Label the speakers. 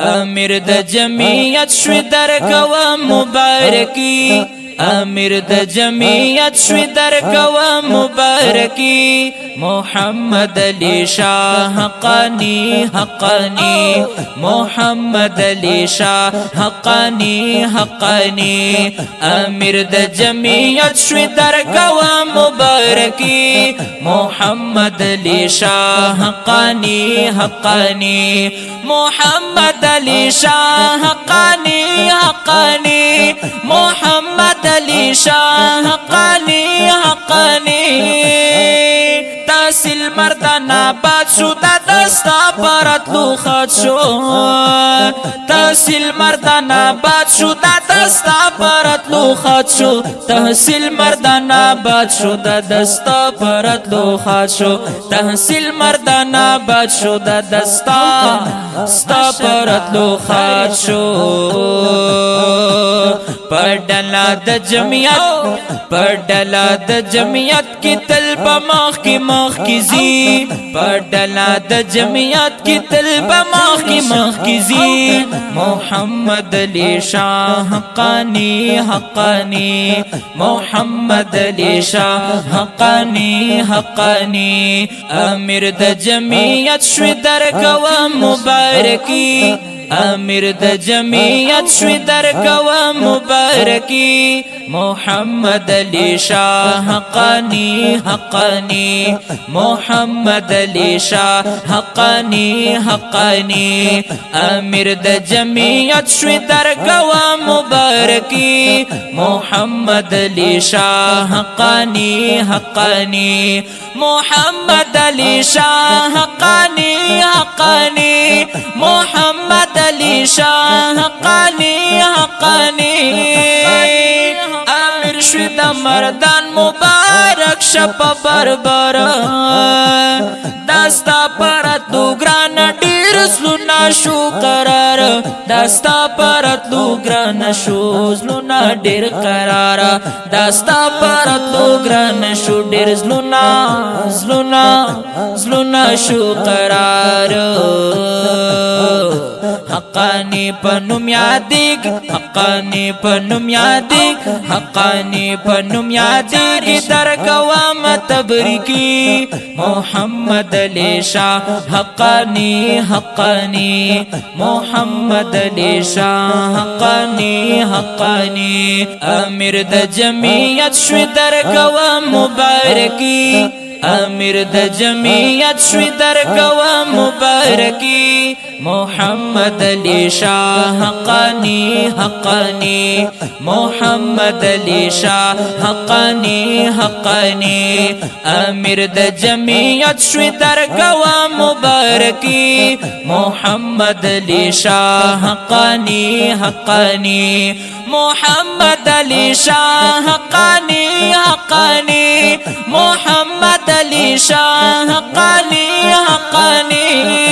Speaker 1: امیر د جمعیت شوی درکوم مبارکی امیر د جمعیت شوی درکوم مبارکی محمد علی شاه حقانی حقانی محمد علی شاه حقانی حقانی امیر د جمعیت شوی درکوم مبارکی محمد علی شاه حقانی حقانی محمد علی شاه حقانی حقانی محمد علی شاه حقانی حقانی تحصیل مردانه باد شو دستا پرت لو خط شو تحصیل مردانه باد شو دستا پرت لو خط شو تحصیل مردانه باد شو دستا پرت لو خط شو تحصیل مردانه باد شو دستا ستا پرت لو خط شو پڑلا د جمعیت پڑلا د جمعیت کی طلب ماخ کی ماخ کی زی پڑلا د جمعیت کی طلب ماخ کی زی محمد علی شاه حقانی حقانی محمد علی شاه حقانی حقانی امیر د جمعیت شوی درکوم مبارکی امیر د جمعیت شوی درکوم مبارکی محمد علی شاه حقانی حقانی محمد علی شاه حقانی حقانی امیر د جمعیت شوی درکوم مبارکی محمد علی شاه حقانی حقانی محمد علی شاه حقانی حقانی محمد علی شاه حقانی حقانی امیر شوی د مردان مبارک شپ بربر دستا پرتلو گران ډیر زلونا شو قرار دستا پرتلو گران شو زلونا ډیر قرار دستا پرتلو گران شو ډیر زلونا زلونا زلونا شو قرار حقانی پنم یادیگ حقانی پنم یادیگ حقانی پنم یادیگ درکوام تبریکی محمد علی شاه حقانی حقانی محمد علی شاه حقانی حقانی امیر د جمعیت شوی درکوام مبارکی امیر د جمعیت شوی درکوم مبارکی محمد علی شاه حقانی حقانی محمد علی شاه حقانی حقانی امیر د جمعیت شوی درکوم مبارکی محمد علی شاه حقانی حقانی محمد علی شاه حقانی حقانی محمد علی شاه حقانی حقانی